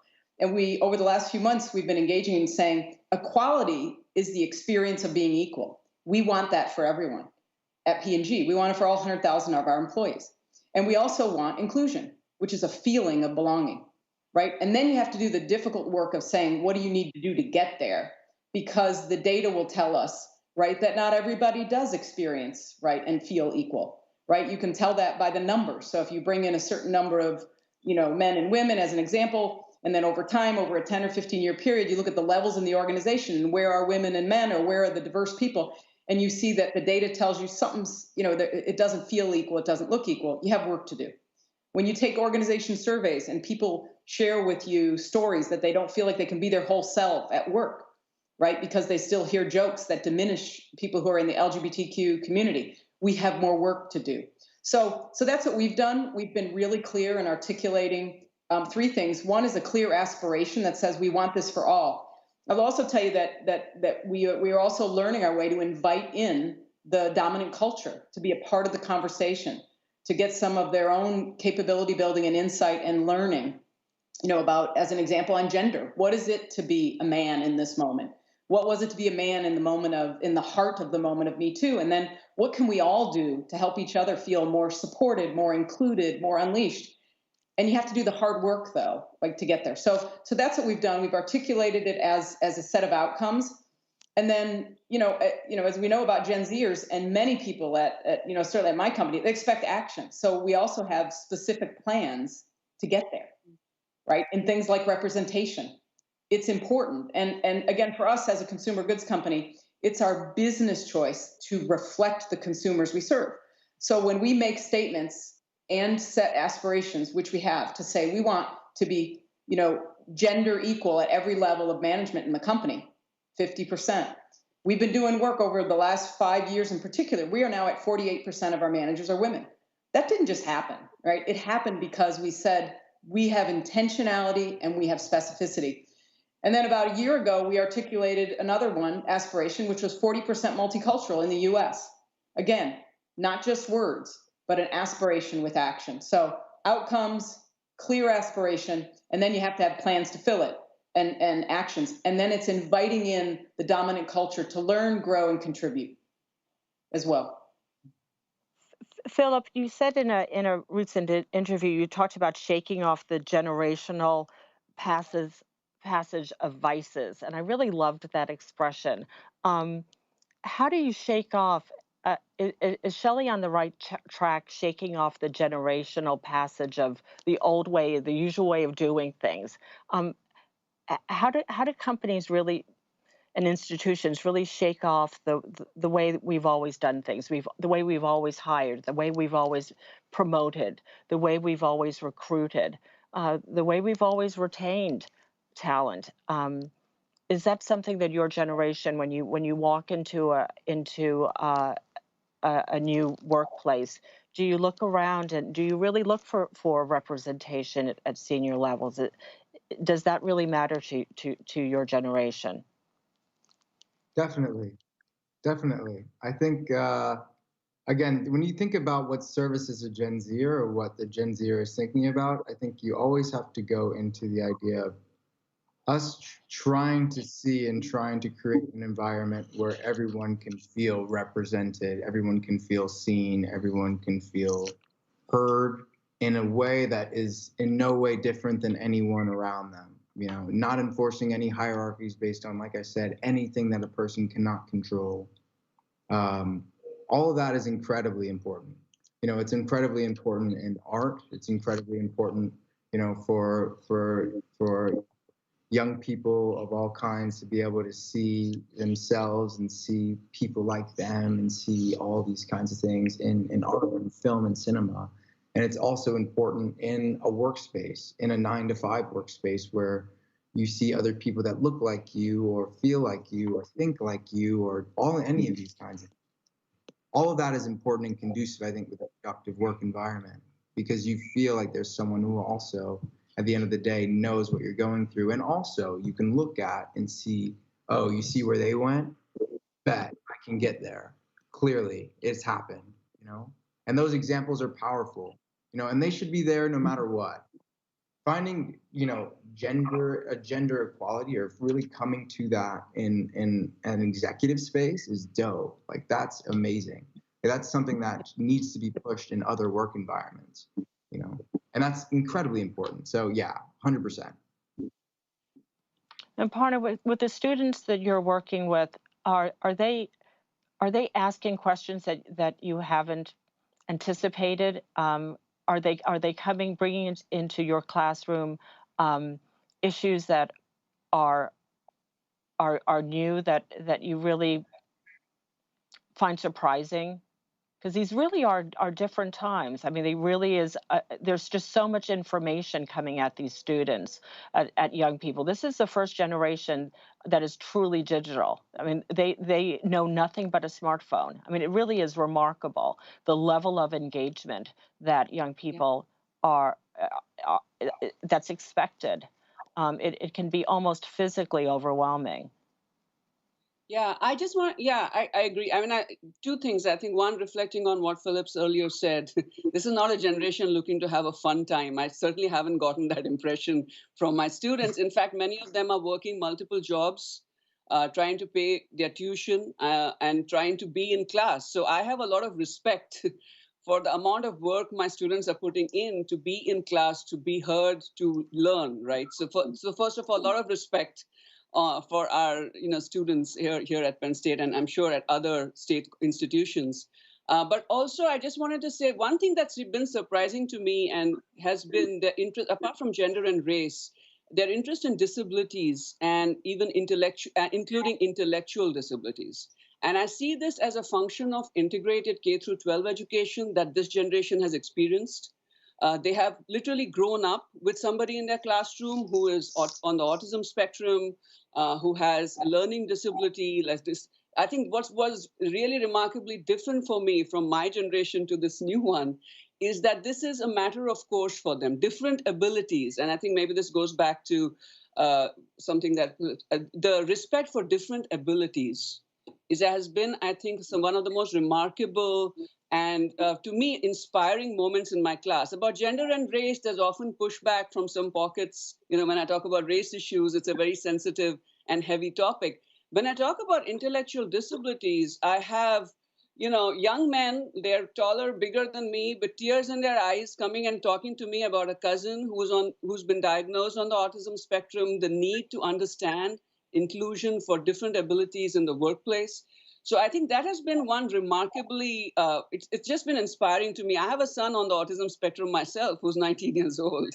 And over the last few months, we've been engaging in saying equality is the experience of being equal. We want that for everyone at P&G. We want it for all 100,000 of our employees. And we also want inclusion, which is a feeling of belonging, right? And then you have to do the difficult work of saying, what do you need to do to get there? Because the data will tell us, right, that not everybody does experience, right, and feel equal, right? You can tell that by the numbers. So if you bring in a certain number of, men and women as an example, and then over time, over a 10 or 15-year period, you look at the levels in the organization and where are women and men, or where are the diverse people, and you see that the data tells you something's, it doesn't feel equal, it doesn't look equal. You have work to do. When you take organization surveys and people share with you stories that they don't feel like they can be their whole self at work, right? Because they still hear jokes that diminish people who are in the LGBTQ community. We have more work to do. So that's what we've done. We've been really clear in articulating three things. One is a clear aspiration that says we want this for all. I'll also tell you that we are also learning our way to invite in the dominant culture to be a part of the conversation, to get some of their own capability building and insight and learning, about, as an example, on gender. What is it to be a man in this moment? What was it to be a man in the heart of the moment of Me Too? And then what can we all do to help each other feel more supported, more included, more unleashed? And you have to do the hard work, though, like to get there. So that's what we've done. We've articulated it as a set of outcomes. And then, as we know about Gen Zers and many people at certainly at my company, they expect action. So we also have specific plans to get there, right? And things like representation. It's important. And again, for us as a consumer goods company, it's our business choice to reflect the consumers we serve. So when we make statements and set aspirations, which we have, to say we want to be, gender equal at every level of management in the company, 50%. We've been doing work over the last 5 years in particular. We are now at 48% of our managers are women. That didn't just happen, right? It happened because we said we have intentionality and we have specificity. And then about a year ago, we articulated another one, aspiration, which was 40% multicultural in the US. Again, not just words, but an aspiration with action. So outcomes, clear aspiration, and then you have to have plans to fill it and actions. And then it's inviting in the dominant culture to learn, grow, and contribute as well. Philip, you said in a recent interview, you talked about shaking off the generational passage of vices, and I really loved that expression. How do you shake off? Is Shelly on the right track, shaking off the generational passage of the old way, the usual way of doing things? How do companies really and institutions really shake off the way that we've always done things, the way we've always hired, the way we've always promoted, the way we've always recruited, the way we've always retained talent? Is that something that your generation, when you walk into a new workplace, do you look around and do you really look for representation at senior levels? Does that really matter to your generation? Definitely. I think, again, when you think about what services a Gen Zer or what the Gen Zer is thinking about, I think you always have to go into the idea of us trying to see and trying to create an environment where everyone can feel represented, everyone can feel seen, everyone can feel heard in a way that is in no way different than anyone around them. Not enforcing any hierarchies based on, like I said, anything that a person cannot control. All of that is incredibly important. It's incredibly important in art. It's incredibly important, for young people of all kinds to be able to see themselves and see people like them and see all these kinds of things in art and film and cinema. And it's also important in a workspace, in a 9-to-5 workspace where you see other people that look like you or feel like you or think like you or any of these kinds of things. All of that is important and conducive, I think, with a productive work environment, because you feel like there's someone who also, at the end of the day, knows what you're going through. And also you can look at and see, oh, you see where they went? Bet I can get there. Clearly, it's happened, And those examples are powerful, and they should be there no matter what. Finding, gender equality or really coming to that in an executive space is dope. Like, that's amazing. That's something that needs to be pushed in other work environments, and that's incredibly important. So yeah, 100%. And Aparna, with the students that you're working with, are they asking questions that you haven't anticipated? Are they bringing into your classroom issues that are new that you really find surprising? because these really are different times. I mean, they really is. There's just so much information coming at these students, at young people. This is the first generation that is truly digital. I mean, they know nothing but a smartphone. I mean, it really is remarkable the level of engagement that young people that's expected. It can be almost physically overwhelming. Yeah, I agree. I mean, two things. I think one, reflecting on what Philip's earlier said, this is not a generation looking to have a fun time. I certainly haven't gotten that impression from my students. In fact, many of them are working multiple jobs, trying to pay their tuition and trying to be in class. So I have a lot of respect for the amount of work my students are putting in to be in class, to be heard, to learn, right? So first of all, a lot of respect for our students here at Penn State, and I'm sure at other state institutions. But also, I just wanted to say one thing that's been surprising to me and has been the interest, apart from gender and race, their interest in disabilities and even including intellectual disabilities. And I see this as a function of integrated K through 12 education that this generation has experienced. They have literally grown up with somebody in their classroom who is on the autism spectrum, who has a learning disability like this. I think what was really remarkably different for me from my generation to this new one is that this is a matter of course for them, different abilities. And I think maybe this goes back to something that the respect for different abilities has been, I think, one of the most remarkable and to me, inspiring moments in my class. About gender and race, there's often pushback from some pockets. When I talk about race issues, it's a very sensitive and heavy topic. When I talk about intellectual disabilities, I have, young men, they're taller, bigger than me, with tears in their eyes, coming and talking to me about a cousin who's been diagnosed on the autism spectrum, the need to understand inclusion for different abilities in the workplace. So I think that has been one remarkably, it's just been inspiring to me. I have a son on the autism spectrum myself who's 19 years old.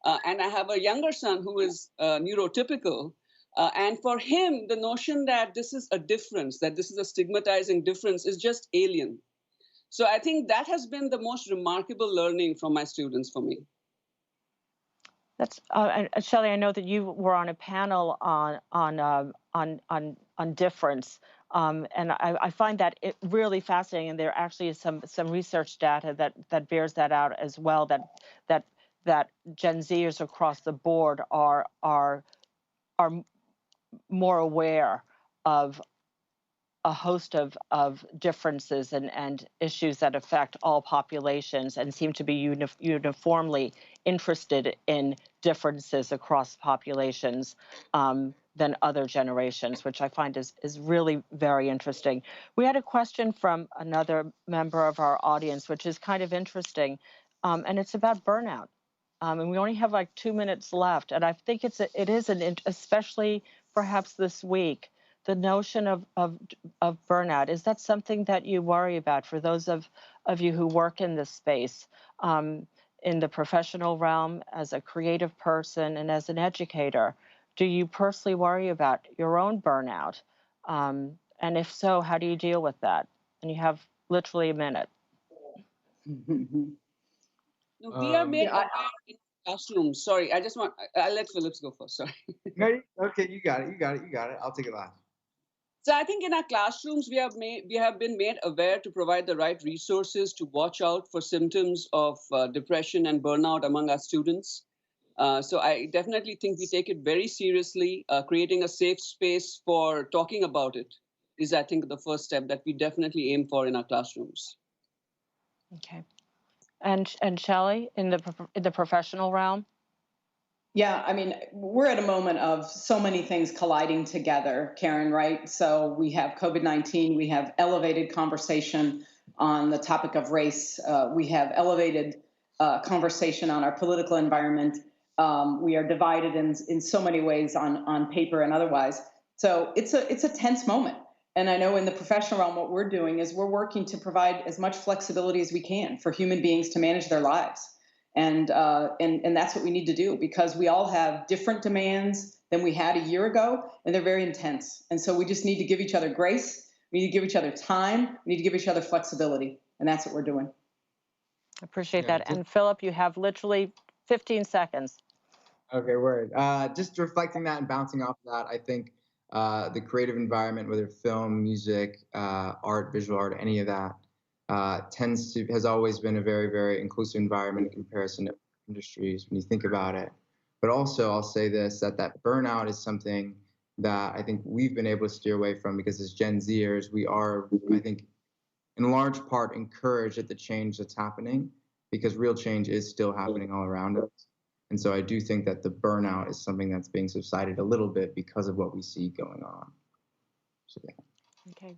And I have a younger son who is neurotypical. And for him, the notion that this is a difference, that this is a stigmatizing difference is just alien. So I think that has been the most remarkable learning from my students for me. That's Shelly. I know that you were on a panel on difference, and I find that it really fascinating. And there actually is some research data that bears that out as well. That Gen Zers across the board are more aware of a host of differences and issues that affect all populations, and seem to be uniformly interested in differences across populations than other generations, which I find is really very interesting. We had a question from another member of our audience, which is kind of interesting, and it's about burnout. And we only have like 2 minutes left, and I think it is especially perhaps this week, the notion of burnout. Is that something that you worry about for those of you who work in this space, in the professional realm, as a creative person and as an educator? Do you personally worry about your own burnout? And if so, how do you deal with that? And you have literally a minute. No, we are made aware in classrooms. Sorry, I'll let Phillips go first. Sorry. Okay, you got it. I'll take it last. So I think in our classrooms, we have been made aware to provide the right resources to watch out for symptoms of depression and burnout among our students. So I definitely think we take it very seriously. Creating a safe space for talking about it is, I think, the first step that we definitely aim for in our classrooms. Okay. And Shelly, in the professional realm? Yeah, I mean, we're at a moment of so many things colliding together, Karen, right? So we have COVID-19, we have elevated conversation on the topic of race, we have elevated conversation on our political environment. We are divided in so many ways on paper and otherwise. So it's a tense moment. And I know in the professional realm, what we're doing is we're working to provide as much flexibility as we can for human beings to manage their lives. And that's what we need to do, because we all have different demands than we had a year ago, and they're very intense. And so we just need to give each other grace. We need to give each other time. We need to give each other flexibility. And that's what we're doing. Appreciate Yeah, that. And Philip, you have literally 15 seconds. Okay, word. Just reflecting that and bouncing off of that, I think the creative environment, whether film, music, art, visual art, any of that, has always been a very, very inclusive environment in comparison to industries when you think about it. But also, I'll say this, that burnout is something that I think we've been able to steer away from, because as Gen Zers, we are, I think, in large part encouraged at the change that's happening, because real change is still happening all around us. And so I do think that the burnout is something that's being subsided a little bit because of what we see going on. So, yeah. Okay.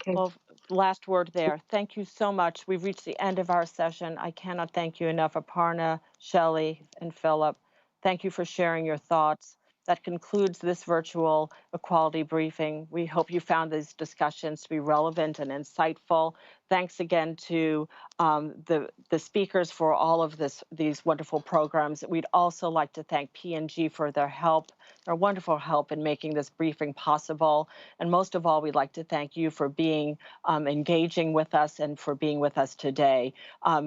Well, last word there. Thank you so much. We've reached the end of our session. I cannot thank you enough, Aparna, Shelly, and Philip. Thank you for sharing your thoughts. That concludes this virtual equality briefing. We hope you found these discussions to be relevant and insightful. Thanks again to the speakers for all of these wonderful programs. We'd also like to thank P&G for their help, their wonderful help in making this briefing possible. And most of all, we'd like to thank you for being engaging with us and for being with us today.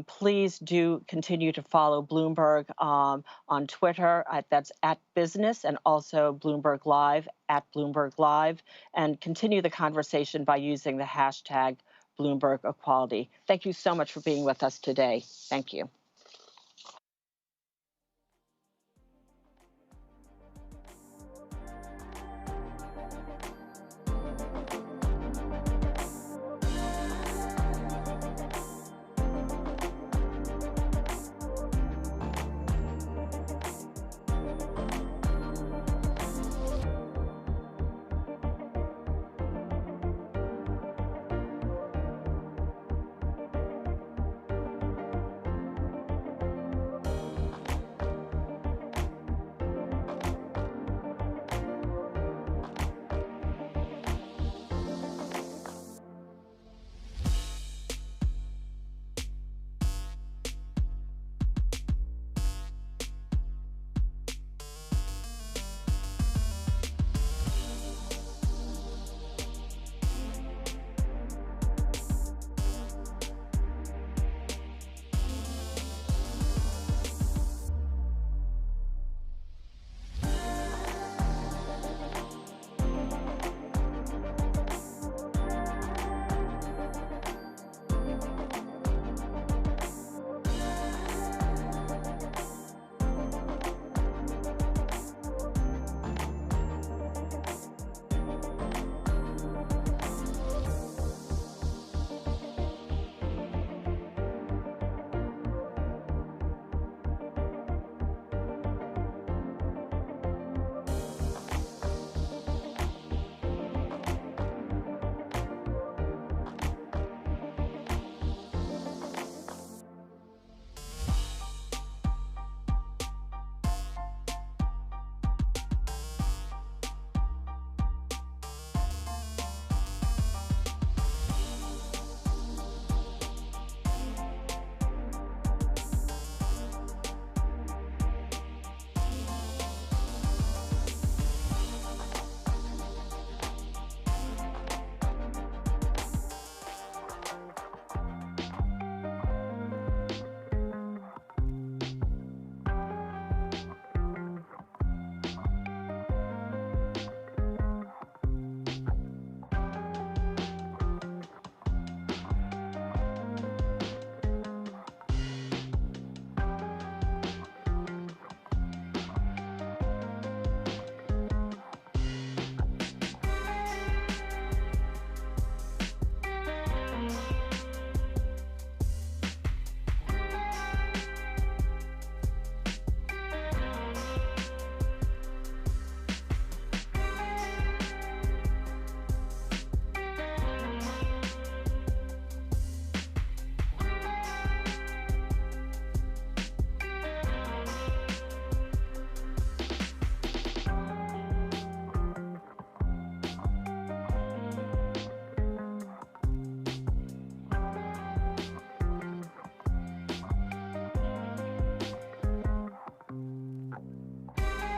Please do continue to follow Bloomberg on Twitter. That's @business, and also Bloomberg Live, @Bloomberg Live, and continue the conversation by using the hashtag Bloomberg Equality. Thank you so much for being with us today. Thank you.